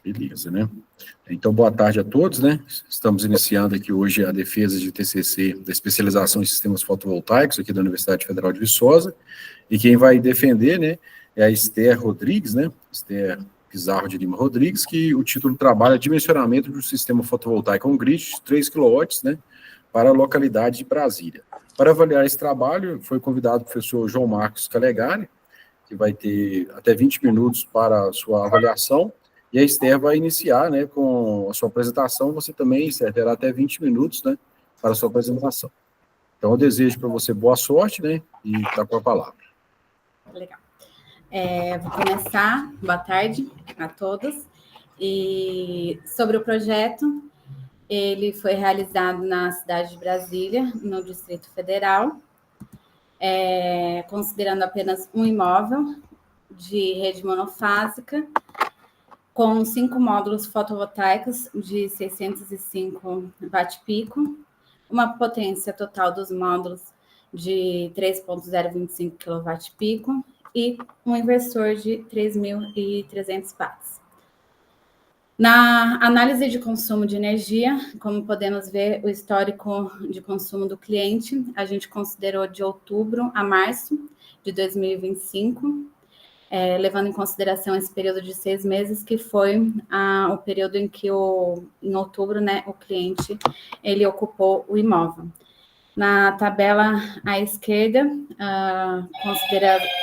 Beleza, né? Então, boa tarde a todos, né? Estamos iniciando aqui hoje a defesa de TCC da especialização em sistemas fotovoltaicos aqui da Universidade Federal de Viçosa, e quem vai defender, né, é a Esther Rodrigues, né? Esther Pizarro de Lima Rodrigues, que o título do trabalho é Dimensionamento do Sistema Fotovoltaico on-grid de 3 kW, né, para a localidade de Brasília. Para avaliar esse trabalho, foi convidado o professor João Marcos Calegari, que vai ter até 20 minutos para a sua avaliação, e a Esther vai iniciar, né, com a sua apresentação. Você também, Esther, terá até 20 minutos, né, para a sua apresentação. Então, eu desejo para você boa sorte, né, e está com a palavra. Legal. Vou começar. Boa tarde a todos. E sobre o projeto, ele foi realizado na cidade de Brasília, no Distrito Federal, considerando apenas um imóvel de rede monofásica, com 5 módulos fotovoltaicos de 605 watt-pico, uma potência total dos módulos de 3.025 kW-pico e um inversor de 3.300 watts. Na análise de consumo de energia, como podemos ver o histórico de consumo do cliente, a gente considerou de outubro a março de 2025, levando em consideração esse período de 6 meses, que foi o período em que, em outubro, né, o cliente ele ocupou o imóvel. Na tabela à esquerda,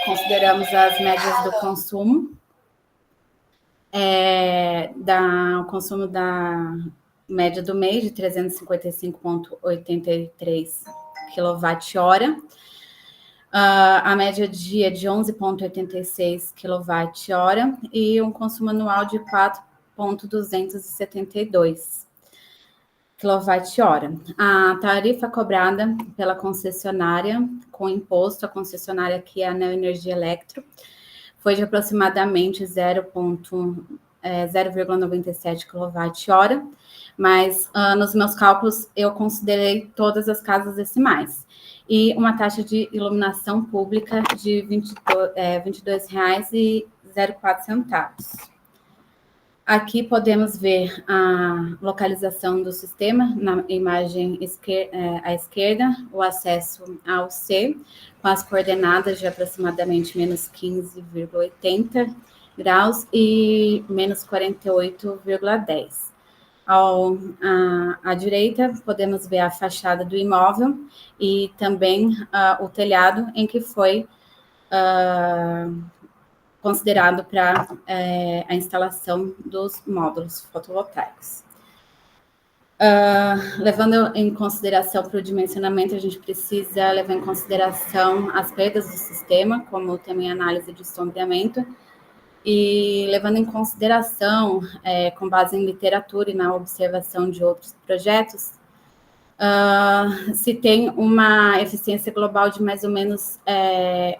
consideramos as médias do consumo, o consumo da média do mês de 355,83 kWh, a média dia de 11,86 kWh e um consumo anual de 4,272 kWh. A tarifa cobrada pela concessionária, com imposto, a concessionária aqui é a Neoenergia Electro, foi de aproximadamente 0,97 kWh, mas nos meus cálculos eu considerei todas as casas decimais. E uma taxa de iluminação pública de R$ 22,04. Aqui podemos ver a localização do sistema, na imagem à esquerda, o acesso ao C, com as coordenadas de aproximadamente menos 15,80 graus e menos 48,10. À direita, podemos ver a fachada do imóvel e também o telhado em que foi considerado para a instalação dos módulos fotovoltaicos. Levando em consideração para o dimensionamento, a gente precisa levar em consideração as perdas do sistema, como também a análise de sombreamento, e levando em consideração, com base em literatura e na observação de outros projetos, se tem uma eficiência global de mais ou menos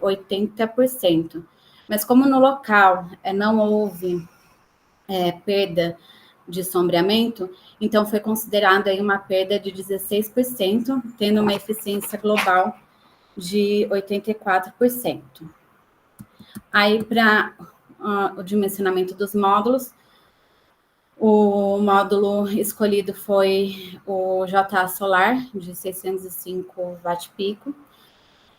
80%. Mas como no local não houve perda de sombreamento, então foi considerada aí uma perda de 16%, tendo uma eficiência global de 84%. Aí, para o dimensionamento dos módulos, o módulo escolhido foi o JA Solar, de 605 watt-pico,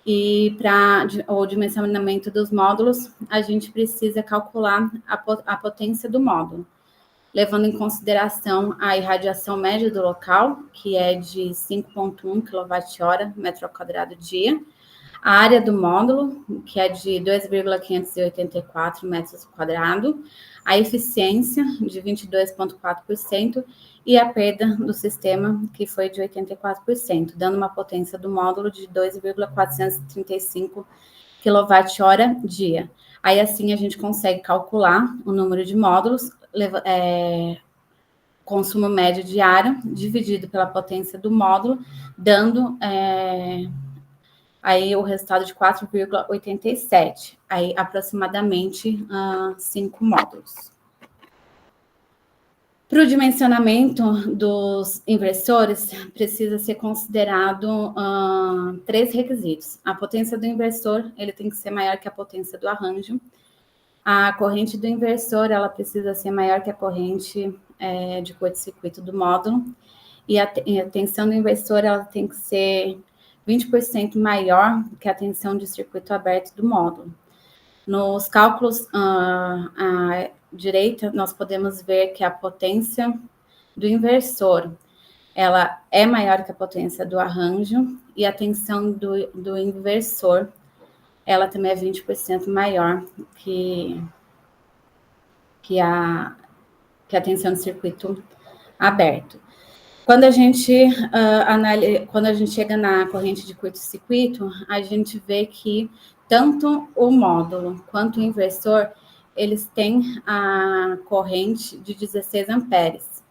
e para o dimensionamento dos módulos, a gente precisa calcular a potência do módulo, levando em consideração a irradiação média do local, que é de 5,1 kWh metro quadrado dia, a área do módulo, que é de 2,584 metros quadrados, a eficiência de 22,4% e a perda do sistema, que foi de 84%, dando uma potência do módulo de 2,435 kWh dia. Aí, assim, a gente consegue calcular o número de módulos, consumo médio diário, dividido pela potência do módulo, dando aí o resultado de 4,87, aí aproximadamente 5 módulos. Para o dimensionamento dos inversores, precisa ser considerado 3 requisitos. A potência do inversor, ele tem que ser maior que a potência do arranjo. A corrente do inversor, ela precisa ser maior que a corrente de curto-circuito do módulo, e a tensão do inversor, ela tem que ser 20% maior que a tensão de circuito aberto do módulo. Nos cálculos à direita, nós podemos ver que a potência do inversor, ela é maior que a potência do arranjo, e a tensão do inversor, ela também é 20% maior que a tensão de circuito aberto. Quando a gente chega na corrente de curto-circuito, a gente vê que tanto o módulo quanto o inversor, eles têm a corrente de 16 amperes.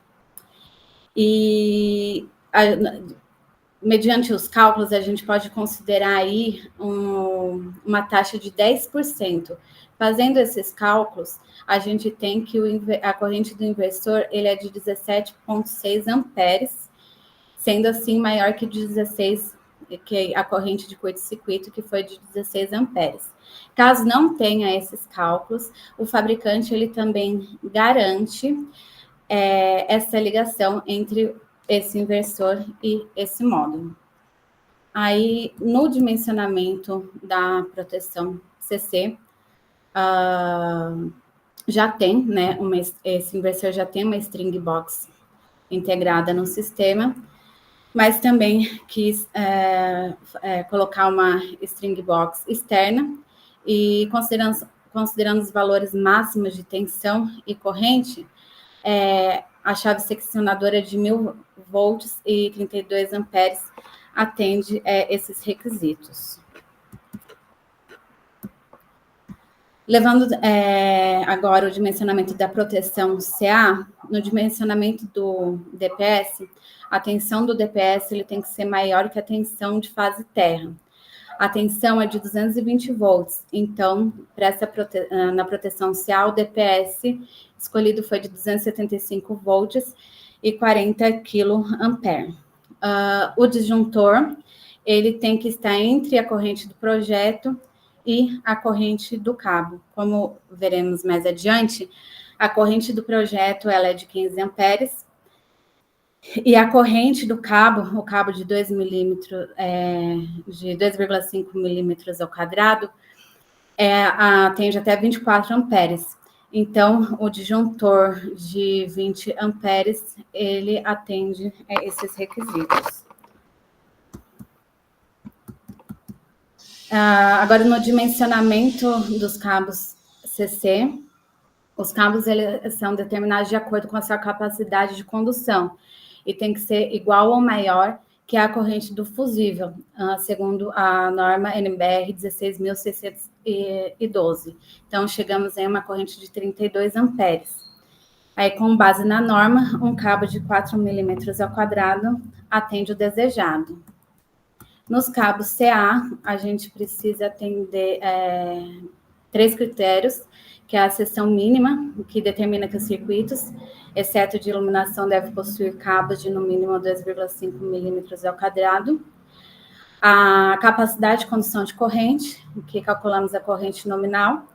E mediante os cálculos, a gente pode considerar aí uma taxa de 10%. Fazendo esses cálculos, a gente tem que a corrente do inversor ele é de 17,6 amperes, sendo assim maior que 16, que a corrente de curto-circuito, que foi de 16 amperes. Caso não tenha esses cálculos, o fabricante ele também garante essa ligação entre esse inversor e esse módulo. Aí, no dimensionamento da proteção CC, já tem, né, esse inversor já tem uma string box integrada no sistema, mas também quis colocar uma string box externa e considerando os valores máximos de tensão e corrente, a chave seccionadora de 1000 volts e 32 amperes atende esses requisitos. Levando agora o dimensionamento da proteção CA, no dimensionamento do DPS, a tensão do DPS ele tem que ser maior que a tensão de fase terra. A tensão é de 220 volts, então, na proteção CA, o DPS escolhido foi de 275 volts e 40 kA. O disjuntor, ele tem que estar entre a corrente do projeto e a corrente do cabo. Como veremos mais adiante, a corrente do projeto ela é de 15 amperes, e a corrente do cabo, o cabo de 2 milímetros, de 2,5 milímetros ao quadrado, atende até 24 amperes. Então, o disjuntor de 20 amperes, ele atende esses requisitos. Agora, no dimensionamento dos cabos CC, os cabos eles são determinados de acordo com a sua capacidade de condução e tem que ser igual ou maior que a corrente do fusível, segundo a norma NBR 16.612. Então, chegamos em uma corrente de 32 amperes. Aí, com base na norma, um cabo de 4 milímetros ao quadrado atende o desejado. Nos cabos CA, a gente precisa atender 3 critérios, que é a seção mínima, que determina que os circuitos, exceto de iluminação, devem possuir cabos de no mínimo 2,5 milímetros ao quadrado. A capacidade de condução de corrente, que calculamos a corrente nominal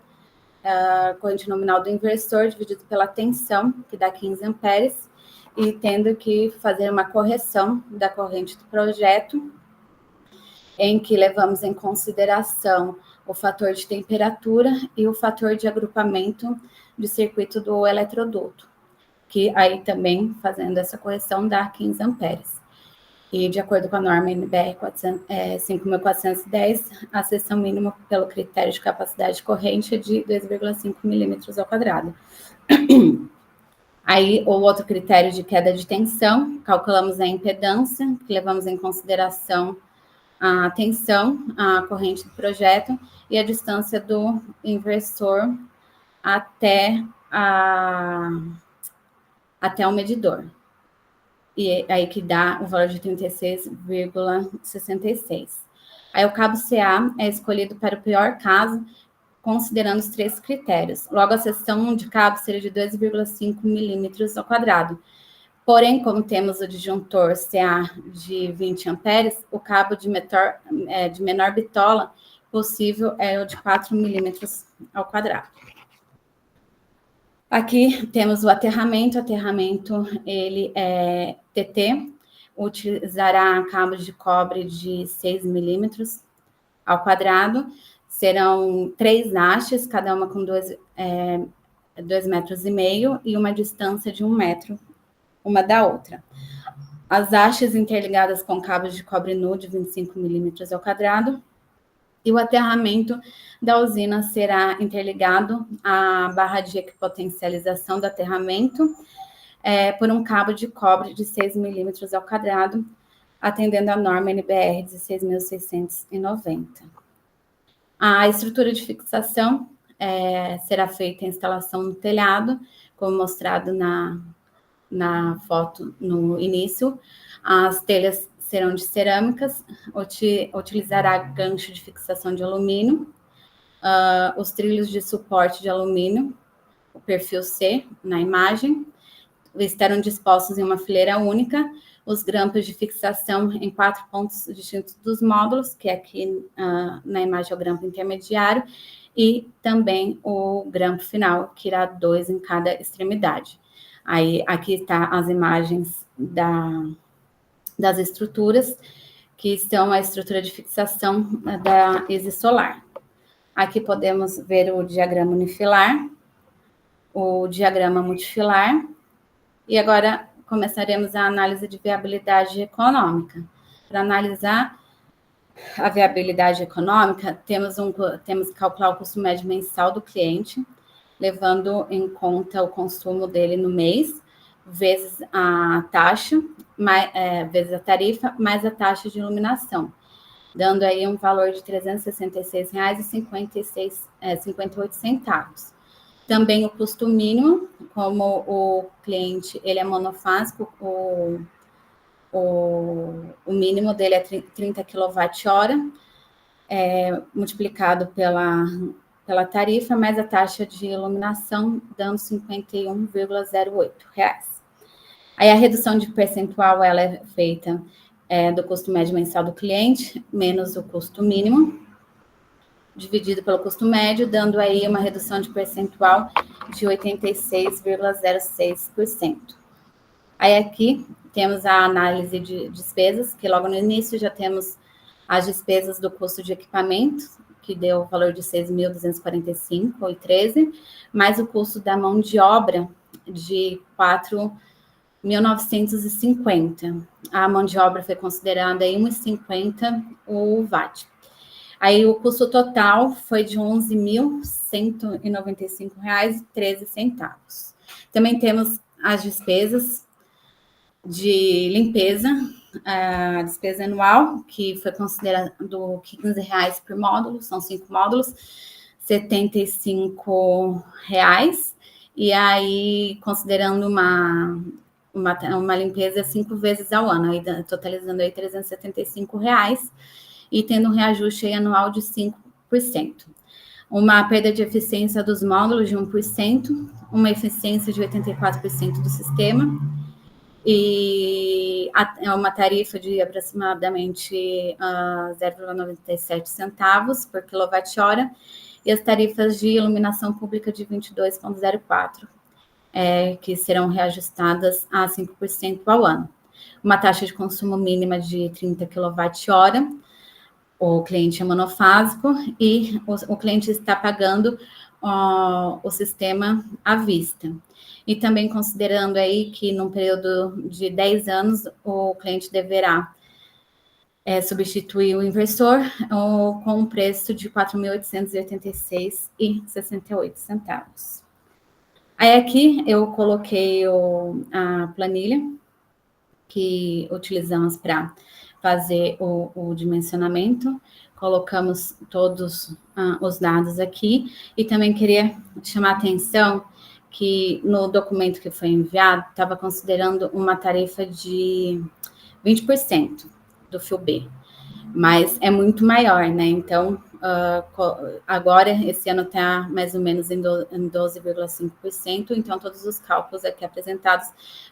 do inversor, dividido pela tensão, que dá 15 amperes, e tendo que fazer uma correção da corrente do projeto, em que levamos em consideração o fator de temperatura e o fator de agrupamento de circuito do eletroduto, que aí também, fazendo essa correção, dá 15 amperes. E, de acordo com a norma NBR 5.410, a seção mínima pelo critério de capacidade de corrente é de 2,5 milímetros ao quadrado. Aí, o outro critério de queda de tensão, calculamos a impedância, que levamos em consideração a tensão, a corrente do projeto e a distância do inversor até o medidor. E aí que dá o valor de 36,66. Aí o cabo CA é escolhido para o pior caso, considerando os 3 critérios. Logo, a seção de cabo seria de 2,5 milímetros ao quadrado. Porém, como temos o disjuntor CA de 20 amperes, o cabo de menor bitola possível é o de 4 milímetros ao quadrado. Aqui temos o aterramento. O aterramento, ele é TT, utilizará cabos de cobre de 6 milímetros ao quadrado. Serão 3 hastes, cada uma com 2,5 metros e uma distância de 1 metro uma da outra. As hastes interligadas com cabos de cobre nu de 25 milímetros ao quadrado. E o aterramento da usina será interligado à barra de equipotencialização do aterramento por um cabo de cobre de 6 milímetros ao quadrado, atendendo à norma NBR 16.690. A estrutura de fixação será feita a instalação no telhado, como mostrado na foto no início. As telhas serão de cerâmicas, utilizará gancho de fixação de alumínio, os trilhos de suporte de alumínio, o perfil C na imagem, estarão dispostos em uma fileira única, os grampos de fixação em 4 pontos distintos dos módulos, que aqui na imagem é o grampo intermediário, e também o grampo final, que irá 2 em cada extremidade. Aí, aqui está as imagens das estruturas, que são a estrutura de fixação da ESI Solar. Aqui podemos ver o diagrama unifilar, o diagrama multifilar, e agora começaremos a análise de viabilidade econômica. Para analisar a viabilidade econômica, temos que calcular o custo médio mensal do cliente, levando em conta o consumo dele no mês, vezes a taxa, vezes a tarifa, mais a taxa de iluminação, dando aí um valor de R$ 366,58. Também o custo mínimo, como o cliente ele é monofásico, o mínimo dele é 30 kWh, multiplicado pela tarifa, mais a taxa de iluminação, dando R$ 51,08. Aí a redução de percentual ela é feita do custo médio mensal do cliente, menos o custo mínimo, dividido pelo custo médio, dando aí uma redução de percentual de 86,06%. Aí aqui temos a análise de despesas, que logo no início já temos as despesas do custo de equipamento, que deu o valor de R$ 6.245,13, mais o custo da mão de obra de R$ 4.950. A mão de obra foi considerada aí R$ 1,50 o watt. Aí o custo total foi de R$ 11.195,13. Também temos as despesas de limpeza, a despesa anual, que foi considerado R$ 15 por módulo, são 5 módulos, R$ 75. E aí, considerando uma limpeza 5 vezes ao ano, aí, totalizando aí R$ 375, e tendo um reajuste anual de 5%. Uma perda de eficiência dos módulos de 1%, uma eficiência de 84% do sistema, e uma tarifa de aproximadamente 0,97 centavos por quilowatt-hora, e as tarifas de iluminação pública de 22,04, que serão reajustadas a 5% ao ano. Uma taxa de consumo mínima de 30 kWh, o cliente é monofásico, e o cliente está pagando o sistema à vista. E também considerando aí que num período de 10 anos, o cliente deverá substituir o inversor com um preço de R$ 4.886,68. Aí aqui eu coloquei a planilha que utilizamos para fazer o dimensionamento, colocamos todos os dados aqui, e também queria chamar a atenção que no documento que foi enviado, estava considerando uma tarifa de 20% do FIU-B, mas é muito maior, né? Então, agora, esse ano está mais ou menos em 12,5%, então todos os cálculos aqui apresentados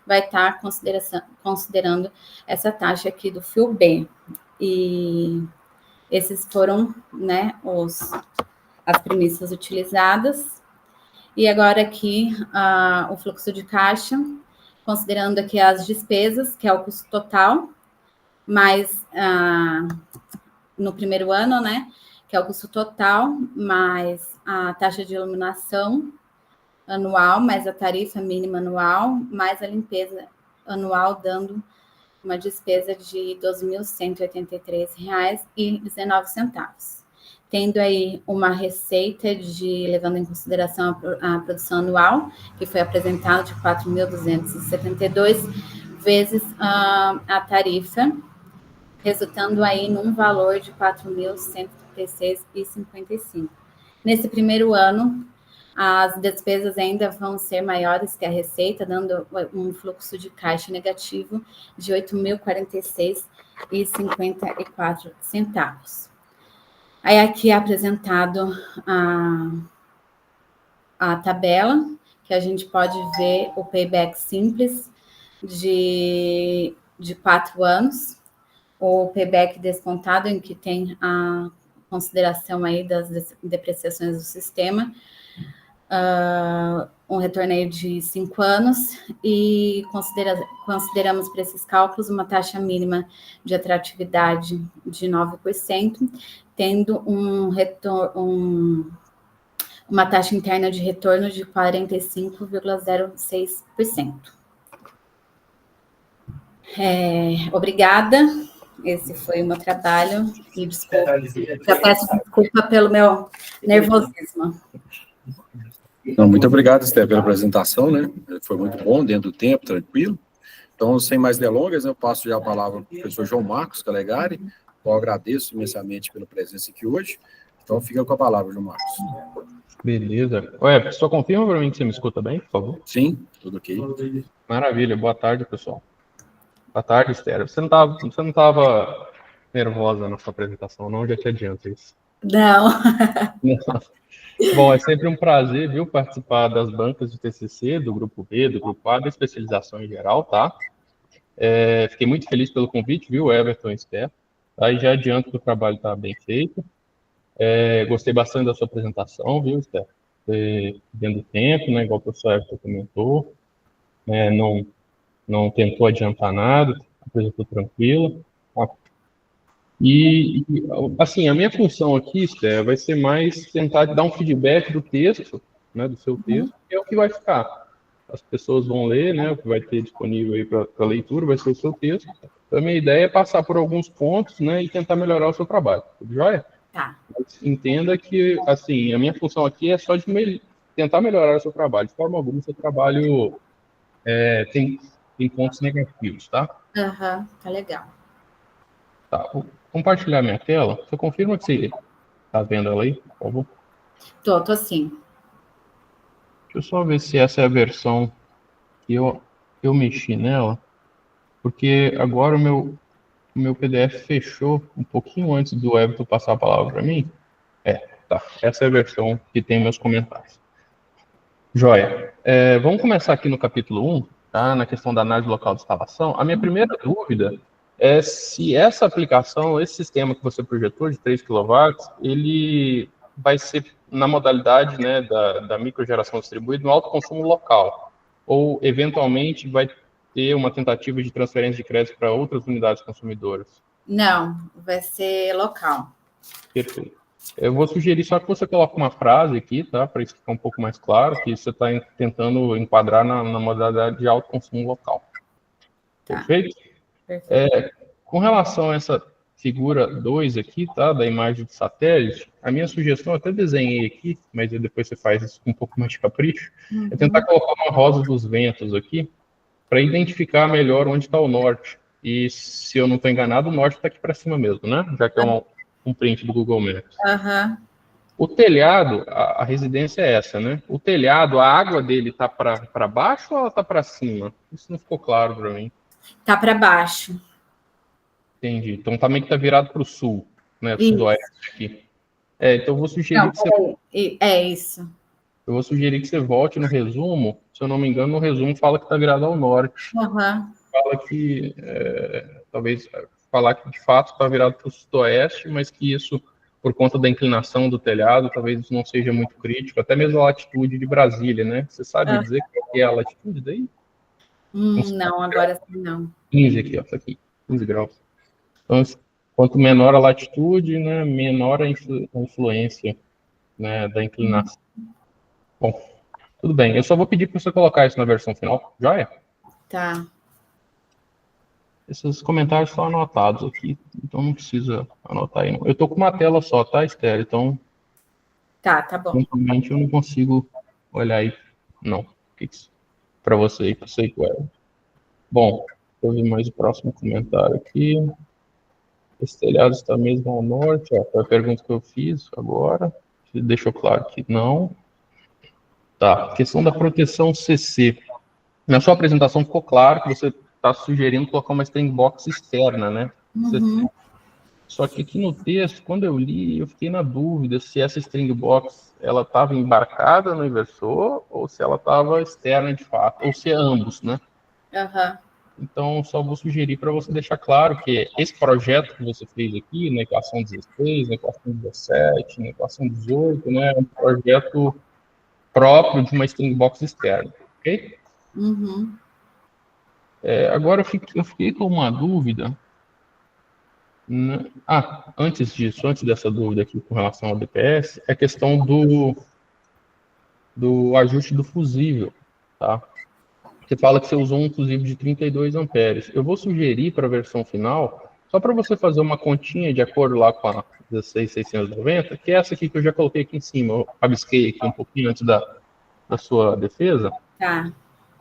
vai estar considerando essa taxa aqui do FIU-B. E esses foram, né, as premissas utilizadas. E agora aqui, o fluxo de caixa, considerando aqui as despesas, que é o custo total, mais no primeiro ano, né, que é o custo total, mais a taxa de iluminação anual, mais a tarifa mínima anual, mais a limpeza anual, dando uma despesa de R$ 2.183,19. Tendo aí uma receita levando em consideração a produção anual, que foi apresentada de 4.272, vezes a tarifa, resultando aí num valor de 4.136,55. Nesse primeiro ano, as despesas ainda vão ser maiores que a receita, dando um fluxo de caixa negativo de R$ 8.046,54. Aí aqui é apresentado a tabela, que a gente pode ver o payback simples de 4 anos, o payback descontado, em que tem a consideração aí das depreciações do sistema, um retorno aí de 5 anos, e consideramos para esses cálculos uma taxa mínima de atratividade de 9%, tendo uma taxa interna de retorno de 45,06%. Obrigada, esse foi o meu trabalho, e desculpa, já peço desculpa pelo meu nervosismo. Não, muito obrigado, Esther, pela apresentação, né? Foi muito bom, dentro do tempo, tranquilo. Então, sem mais delongas, eu passo já a palavra para o professor João Marcos Calegari, eu agradeço imensamente pela presença aqui hoje. Então, fica com a palavra, João Marcos. Beleza. Só confirma para mim que você me escuta bem, por favor? Sim, tudo ok. Maravilha. Boa tarde, pessoal. Boa tarde, Esther. Você não estava nervosa na sua apresentação, não? Já te adianto isso. Não. Bom, é sempre um prazer, viu, participar das bancas de TCC, do Grupo B, do Grupo A, da especialização em geral, tá? Fiquei muito feliz pelo convite, viu, Everton e Esther. Aí já adianto que o trabalho está bem feito. Gostei bastante da sua apresentação, viu, Esther? Dentro do tempo, né, igual o professor Everton comentou, não tentou adiantar nada, apresentou tranquilo. Tá? E, assim, a minha função aqui, Esther, vai ser mais tentar dar um feedback do texto, né, do seu texto, que é o que vai ficar. As pessoas vão ler, né, o que vai ter disponível aí para leitura vai ser o seu texto. Então, a minha ideia é passar por alguns pontos, né, e tentar melhorar o seu trabalho. Tudo jóia? Tá. Mas entenda que, assim, a minha função aqui é só de tentar melhorar o seu trabalho. De forma alguma, o seu trabalho tem pontos negativos, tá? Tá legal. Tá, vou compartilhar minha tela. Você confirma que você está vendo ela aí, por favor? Tô sim. Deixa eu só ver se essa é a versão que eu mexi nela, porque agora o meu PDF fechou um pouquinho antes do Everton passar a palavra para mim. Tá. Essa é a versão que tem meus comentários. Joia. Vamos começar aqui no capítulo 1, tá? Na questão da análise local de instalação. A minha primeira dúvida é se essa aplicação, esse sistema que você projetou de 3 kW, ele vai ser na modalidade, né, da microgeração distribuída no alto consumo local, ou eventualmente vai ter uma tentativa de transferência de crédito para outras unidades consumidoras. Não, vai ser local. Perfeito. Eu vou sugerir só que você coloque uma frase aqui, tá? Para isso ficar um pouco mais claro, que você está tentando enquadrar na modalidade de alto consumo local. Tá. Perfeito? Com relação a essa figura 2 aqui, tá? Da imagem de satélite, a minha sugestão, eu até desenhei aqui, mas depois você faz isso com um pouco mais de capricho, é tentar colocar uma rosa dos ventos aqui, para identificar melhor onde está o norte. E se eu não estou enganado, o norte está aqui para cima mesmo, né? Já que é um print do Google Maps. O telhado, a residência é essa, né? O telhado, a água dele está para baixo ou ela está para cima? Isso não ficou claro para mim. Tá para baixo. Entendi. Então também que está virado para o sul, né? Sudoeste aqui. Então eu vou sugerir que você... isso. Eu vou sugerir que você volte no resumo. Se eu não me engano, no resumo fala que está virado ao norte. Fala que talvez falar que de fato está virado para o sudoeste, mas que isso por conta da inclinação do telhado, talvez isso não seja muito crítico, até mesmo a latitude de Brasília, né? Você sabe dizer qual que é a latitude daí? Não, agora sim não. 15 aqui, ó, isso aqui, 15 graus. Então, quanto menor a latitude, né, menor a influência, né, da inclinação. Bom, tudo bem. Eu só vou pedir para você colocar isso na versão final, joia? Tá. Esses comentários estão anotados aqui, então não precisa anotar aí, não. Eu tô com uma tela só, tá, Esther? Então, Tá bom. realmente eu não consigo olhar aí, não. Para você e para você, Clara. Bom, eu vi mais o próximo comentário aqui. Esse telhado está mesmo ao norte, ó, foi a pergunta que eu fiz agora. Deixou claro que não. Tá, questão da proteção CC. Na sua apresentação ficou claro que você está sugerindo colocar uma string box externa, né? Uhum. Só que aqui no texto, quando eu li, eu fiquei na dúvida se essa string box ela estava embarcada no inversor ou se ela estava externa de fato, ou se é ambos, né? Aham. Então, só vou sugerir para você deixar claro que esse projeto que você fez aqui, na equação 16, na equação 17, na equação 18, né, é um projeto próprio de uma string box externa, ok? Uhum. Agora eu fiquei com uma dúvida. Antes disso, antes dessa dúvida aqui com relação ao DPS, é a questão do ajuste do fusível, tá? Você fala que você usou um fusível de 32 amperes. Eu vou sugerir para a versão final, só para você fazer uma continha de acordo lá com a 16690, que é essa aqui que eu já coloquei aqui em cima. Eu rabisquei aqui um pouquinho antes da sua defesa. Tá.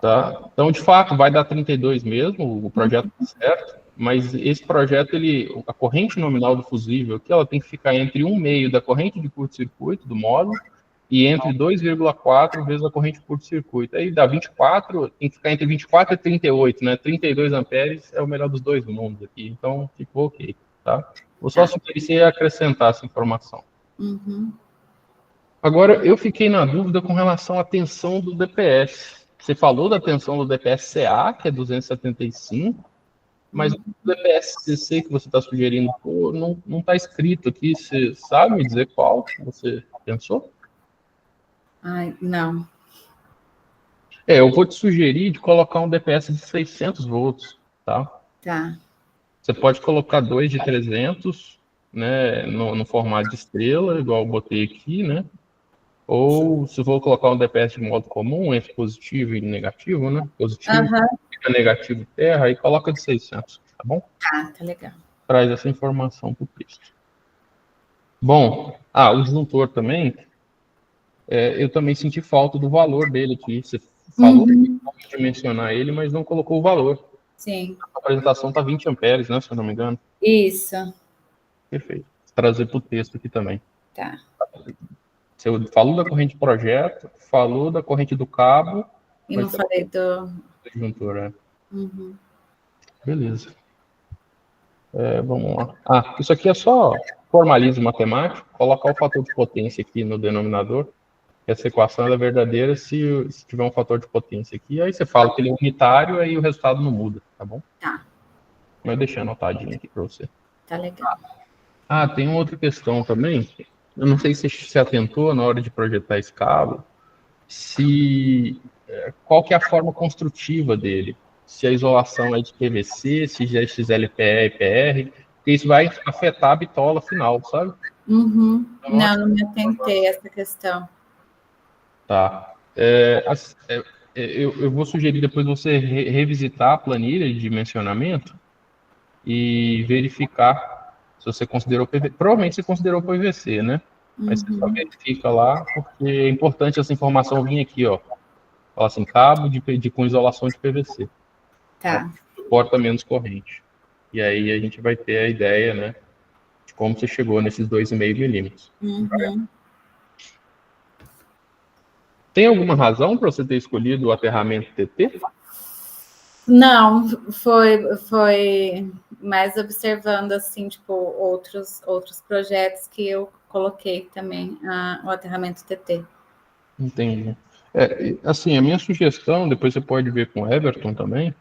Tá? Então, de fato, vai dar 32 mesmo, o projeto tá certo, mas esse projeto, a corrente nominal do fusível aqui, ela tem que ficar entre 1,5 da corrente de curto-circuito do módulo e entre 2,4 vezes a corrente de curto-circuito. Aí dá 24, tem que ficar entre 24 e 38, né? 32 amperes é o melhor dos dois mundos aqui, então ficou ok, tá? Vou só sugerir você acrescentar essa informação. Uhum. Agora, eu fiquei na dúvida com relação à tensão do DPS. Você falou da tensão do DPS-CA, que é 275, mas o DPS-CC que você está sugerindo, não está escrito aqui. Você sabe me dizer qual que você pensou? Ai, não. Eu vou te sugerir de colocar um DPS de 600 volts, tá? Tá. Você pode colocar dois de 300, né, no formato de estrela, igual eu botei aqui, né? Ou se for colocar um DPS de modo comum, entre positivo e negativo, né? Positivo, fica negativo terra, aí coloca de 600, tá bom? Tá legal. Traz essa informação para o texto. Bom, o disjuntor também, eu também senti falta do valor dele aqui. Você falou de mencionar ele, mas não colocou o valor. Sim. A apresentação está 20 amperes, né, se eu não me engano. Isso. Perfeito. Vou trazer para o texto aqui também. Tá. Você falou da corrente projeto, falou da corrente do cabo. E não falei do disjuntor, né? Uhum. Beleza. Vamos lá. Isso aqui é só formalismo matemático, colocar o fator de potência aqui no denominador. Essa equação é verdadeira se tiver um fator de potência aqui. Aí você fala que ele é unitário, aí o resultado não muda, tá bom? Tá. Mas eu deixei anotadinho aqui para você. Tá legal. Tem uma outra questão também. Eu não sei se você se atentou na hora de projetar esse cabo, qual que é a forma construtiva dele. Se a isolação é de PVC, se é XLPE e PR, porque isso vai afetar a bitola final, sabe? Uhum. Não me atentei a essa questão. Tá. Eu vou sugerir depois você revisitar a planilha de dimensionamento e verificar se você considerou PVC. Provavelmente você considerou PVC, né? Mas você só verifica lá, porque é importante essa informação vir aqui, ó. Fala assim, cabo com isolação de PVC. Tá. Suporta menos corrente. E aí a gente vai ter a ideia, né, de como você chegou nesses 2,5 milímetros. Uhum. Tem alguma razão para você ter escolhido o aterramento TT? Não, foi mais observando, assim, tipo, outros projetos que eu coloquei também, o aterramento TT. Entendi. Assim, a minha sugestão, depois você pode ver com o Everton também,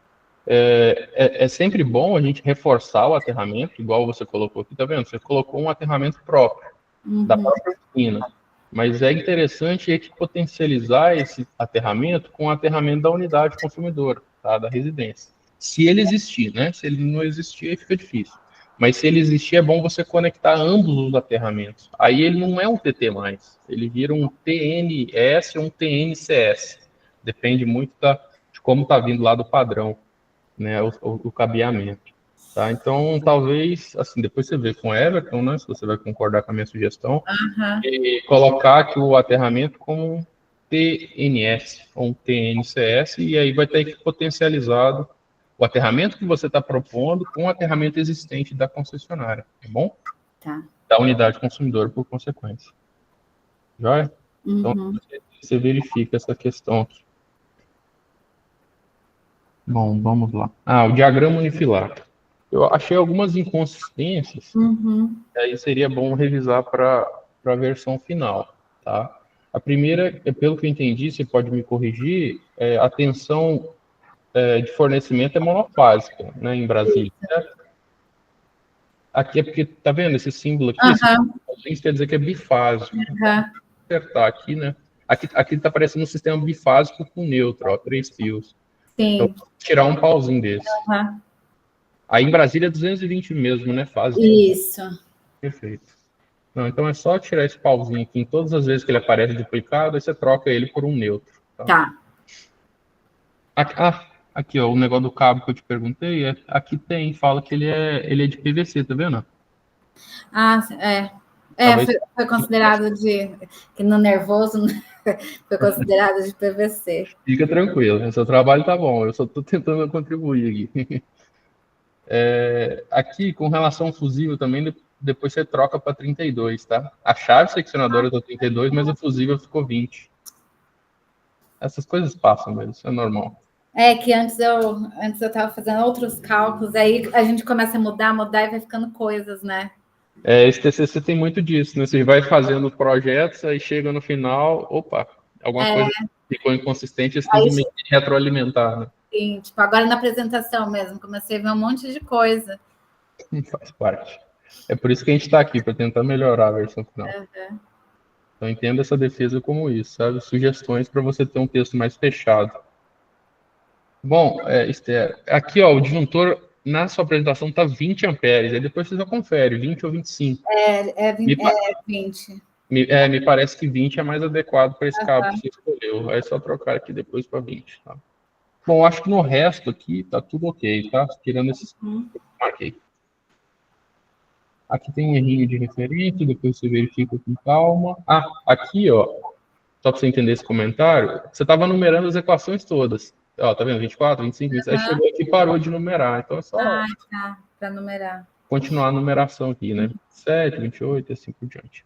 é sempre bom a gente reforçar o aterramento, igual você colocou aqui, tá vendo? Você colocou um aterramento próprio. da própria oficina. Mas é interessante potencializar esse aterramento com o aterramento da unidade consumidora, tá? Da residência. Se ele existir, né? Se ele não existir, aí fica difícil. Mas se ele existir, é bom você conectar ambos os aterramentos. Aí ele não é um TT mais, ele vira um TNS ou um TNCS. Depende muito de como está vindo lá do padrão, né? O cabeamento. Tá? Então, talvez, assim, depois você vê com o Everton, né? Se você vai concordar com a minha sugestão, e colocar aqui o aterramento como um TNS ou um TNCS, e aí vai ter que potencializado o aterramento que você está propondo com o aterramento existente da concessionária, tá bom? Tá. Da unidade consumidora, por consequência. Joia? Então, você verifica essa questão aqui. Bom, vamos lá. O diagrama unifilar. Eu achei algumas inconsistências, aí seria bom revisar para a versão final, tá? A primeira, pelo que eu entendi, você pode me corrigir, a tensão de fornecimento é monofásica, né, em Brasília. Aqui é porque, tá vendo esse símbolo aqui? Esse quer dizer que é bifásico. Acertar aqui, né? Aqui tá parecendo um sistema bifásico com neutro, ó, 3 fios. Sim. Então, tirar um pauzinho desse. Aí em Brasília é 220 mesmo, né? Fase. Isso. Perfeito. Não, então é só tirar esse pauzinho aqui. Em todas as vezes que ele aparece duplicado, aí você troca ele por um neutro. Tá. Aqui, ó, o negócio do cabo que eu te perguntei, aqui fala que ele é de PVC, tá vendo? Foi considerado que no nervoso foi considerado de PVC. Fica tranquilo, seu trabalho tá bom, eu só tô tentando contribuir aqui. Aqui, com relação ao fusível também, depois você troca para 32, tá? A chave seccionadora tá 32, mas o fusível ficou 20. Essas coisas passam mesmo, isso é normal. Que antes eu estava fazendo outros cálculos, aí a gente começa a mudar e vai ficando coisas, né? Esse TCC tem muito disso, né? Você vai fazendo projetos, aí chega no final, opa, alguma coisa ficou inconsistente, você tem que retroalimentar, né? Sim, tipo, agora na apresentação mesmo, comecei a ver um monte de coisa. Faz parte. É por isso que a gente está aqui, para tentar melhorar a versão final. Então entenda essa defesa como isso, sabe? Sugestões para você ter um texto mais fechado. Bom, Esther, aqui, ó, o disjuntor na sua apresentação está 20 amperes, aí depois você já confere, 20 ou 25. 20. Me parece que 20 é mais adequado para esse cabo que você escolheu. É só trocar aqui depois para 20, tá? Bom, acho que no resto aqui tá tudo ok, tá? Tirando esses que eu marquei. Aqui tem um errinho de referência, depois você verifica com calma. Aqui, ó, só para você entender esse comentário, você estava numerando as equações todas. Ó, tá vendo? 24, 25, 26, aí chegou aqui e parou de numerar. Então é só tá, para numerar. Continuar a numeração aqui, né? 27, 28 e assim por diante.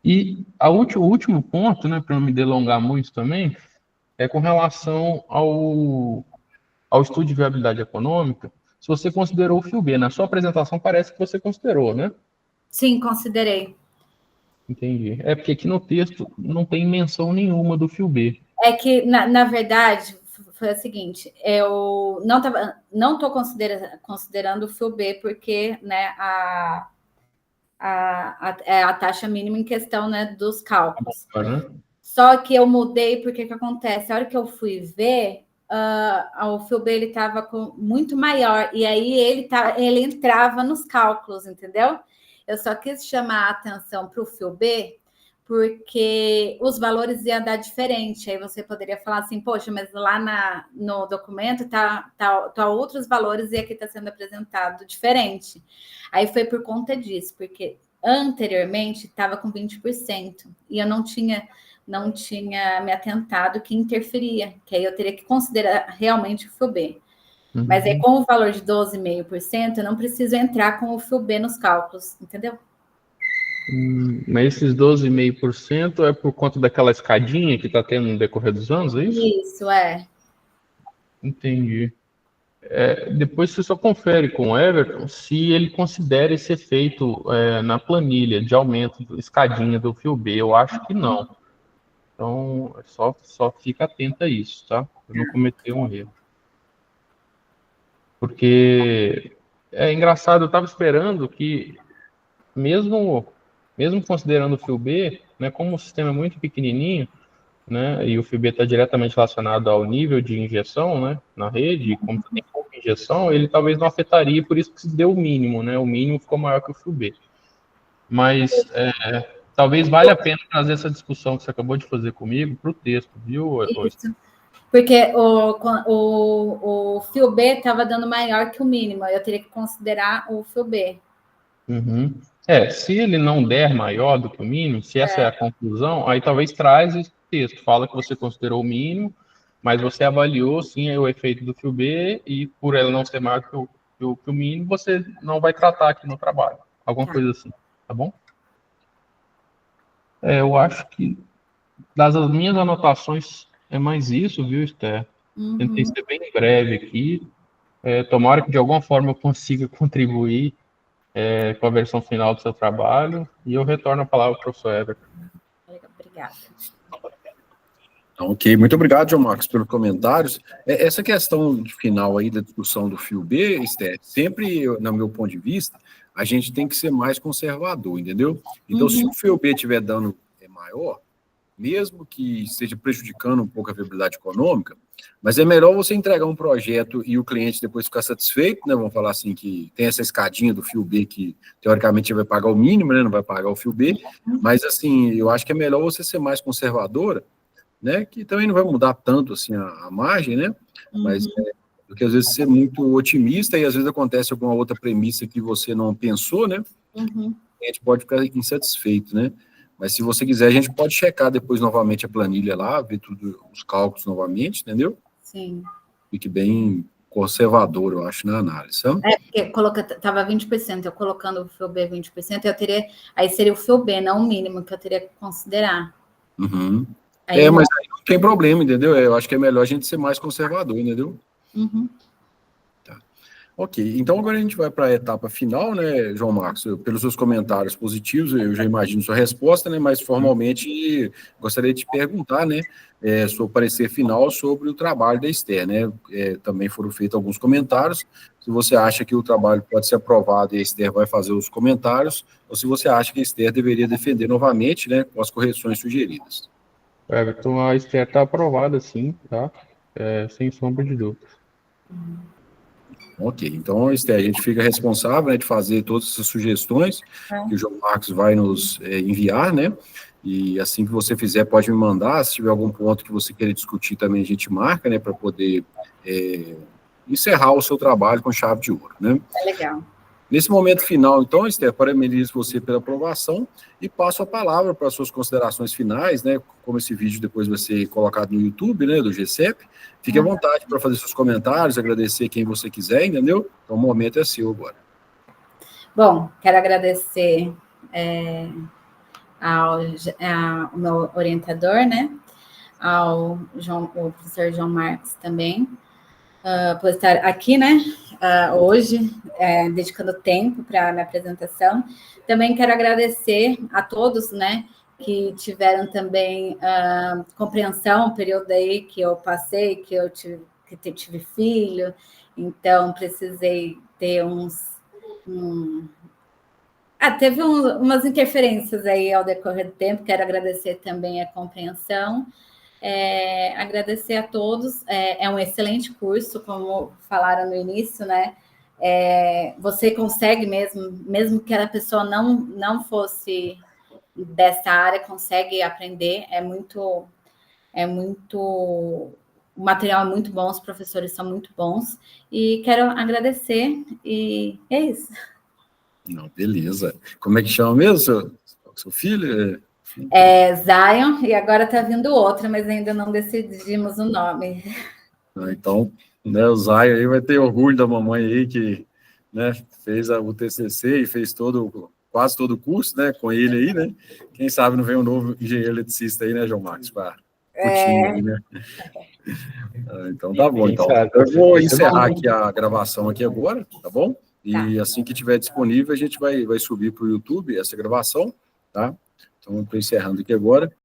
E o último ponto, né, para não me delongar muito também, é com relação ao estudo de viabilidade econômica, se você considerou o FIO-B. Na sua apresentação parece que você considerou, né? Sim, considerei. Entendi. Porque aqui no texto não tem menção nenhuma do FIO-B. É que, na verdade, foi o seguinte, eu não estou considerando o FIO-B porque, né, a taxa mínima em questão, né, dos cálculos. Só que eu mudei porque que acontece? A hora que eu fui ver, o FIO-B ele estava muito maior e aí ele entrava nos cálculos, entendeu? Eu só quis chamar a atenção para o FIO-B porque os valores iam dar diferente. Aí você poderia falar assim, poxa, mas lá no documento tá outros valores e aqui está sendo apresentado diferente. Aí foi por conta disso, porque anteriormente estava com 20% e eu não tinha me atentado que interferia, que aí eu teria que considerar realmente o FIO-B. Mas aí com o valor de 12,5%, eu não preciso entrar com o FIO-B nos cálculos, entendeu? Mas esses 12,5% é por conta daquela escadinha que está tendo no decorrer dos anos, é isso? Isso, é. Entendi. Depois você só confere com o Everton se ele considera esse efeito na planilha de aumento da escadinha do FIO-B. Eu acho que não. Então, só fica atento a isso, tá? Eu não cometer um erro. Porque é engraçado, eu estava esperando que mesmo mesmo considerando o fio B, né, como o sistema é muito pequenininho, né, e o fio B está diretamente relacionado ao nível de injeção, né, na rede, e como tem pouca injeção, ele talvez não afetaria, por isso que se deu o mínimo, né, o mínimo ficou maior que o fio B. Mas talvez valha a pena trazer essa discussão que você acabou de fazer comigo para o texto, viu? Isso. Porque o fio B estava dando maior que o mínimo, eu teria que considerar o fio B. Uhum. Se ele não der maior do que o mínimo, se essa é a conclusão, aí talvez traz esse texto, fala que você considerou o mínimo, mas você avaliou sim o efeito do fio B e por ela não ser maior que o mínimo, você não vai tratar aqui no trabalho. Alguma coisa assim, tá bom? Eu acho que das minhas anotações é mais isso, viu, Esther? Tentei ser bem breve aqui. Tomara que de alguma forma eu consiga contribuir com a versão final do seu trabalho, e eu retorno a palavra ao professor Everton. Obrigada. Ok, muito obrigado, João Marcos, pelos comentários. Essa questão final aí da discussão do fio B, Esther, sempre, no meu ponto de vista, a gente tem que ser mais conservador, entendeu? Então, se o fio B estiver dando maior, mesmo que esteja prejudicando um pouco a viabilidade econômica, mas é melhor você entregar um projeto e o cliente depois ficar satisfeito, né? Vamos falar assim, que tem essa escadinha do fio B que, teoricamente, vai pagar o mínimo, né? Não vai pagar o fio B, mas, assim, eu acho que é melhor você ser mais conservadora, né? Que também não vai mudar tanto, assim, a margem, né? Mas, porque às vezes ser muito otimista e às vezes acontece alguma outra premissa que você não pensou, né? A gente pode ficar insatisfeito, né? Mas se você quiser, a gente pode checar depois novamente a planilha lá, ver tudo, os cálculos novamente, entendeu? Sim. Fique bem conservador, eu acho, na análise. Sabe? Porque estava 20%, eu colocando o fio B 20%, eu teria, aí seria o fio B, não o mínimo, que eu teria que considerar. Aí mas aí não tem problema, entendeu? Eu acho que é melhor a gente ser mais conservador, entendeu? Ok, então agora a gente vai para a etapa final, né, João Marcos? Pelos seus comentários positivos, eu já imagino sua resposta, né, mas formalmente gostaria de te perguntar, né, seu parecer final sobre o trabalho da Esther, né? Também foram feitos alguns comentários, se você acha que o trabalho pode ser aprovado e a Esther vai fazer os comentários, ou se você acha que a Esther deveria defender novamente, né, com as correções sugeridas. Everton, a Esther está aprovada, sim, tá? Sem sombra de dúvidas. Ok, então, Esther, a gente fica responsável, né, de fazer todas essas sugestões que o João Marcos vai nos enviar, né, e assim que você fizer, pode me mandar, se tiver algum ponto que você queira discutir também, a gente marca, né, para poder encerrar o seu trabalho com chave de ouro, né. Legal. Nesse momento final, então, Esther, parabenizo você pela aprovação e passo a palavra para as suas considerações finais, né? Como esse vídeo depois vai ser colocado no YouTube, né, do GCEP, fique à vontade para fazer seus comentários, agradecer quem você quiser, entendeu? Então, o momento é seu agora. Bom, quero agradecer ao meu orientador, né? O professor João Marcos também, por estar aqui, né? Hoje, dedicando tempo para a minha apresentação. Também quero agradecer a todos, né, que tiveram também compreensão, o período aí que eu passei, que eu tive filho, então precisei ter teve umas interferências aí ao decorrer do tempo, quero agradecer também a compreensão. Agradecer a todos, é um excelente curso, como falaram no início, né? Você consegue mesmo que a pessoa não fosse dessa área, consegue aprender, o material é muito bom, os professores são muito bons, e quero agradecer, e é isso. Não, beleza. Como é que chama mesmo, seu filho? Zion, e agora está vindo outra, mas ainda não decidimos o nome. Então, né, o Zion aí vai ter orgulho da mamãe aí que, né, fez o TCC e fez quase todo o curso, né, com ele aí, né? Quem sabe não vem um novo engenheiro eletricista aí, né, João Marcos, para o time aí, né? Então, tá bom. Então, eu vou encerrar aqui a gravação aqui agora, tá bom? E assim que tiver disponível, a gente vai subir para o YouTube essa gravação, tá? Então, eu estou encerrando aqui agora.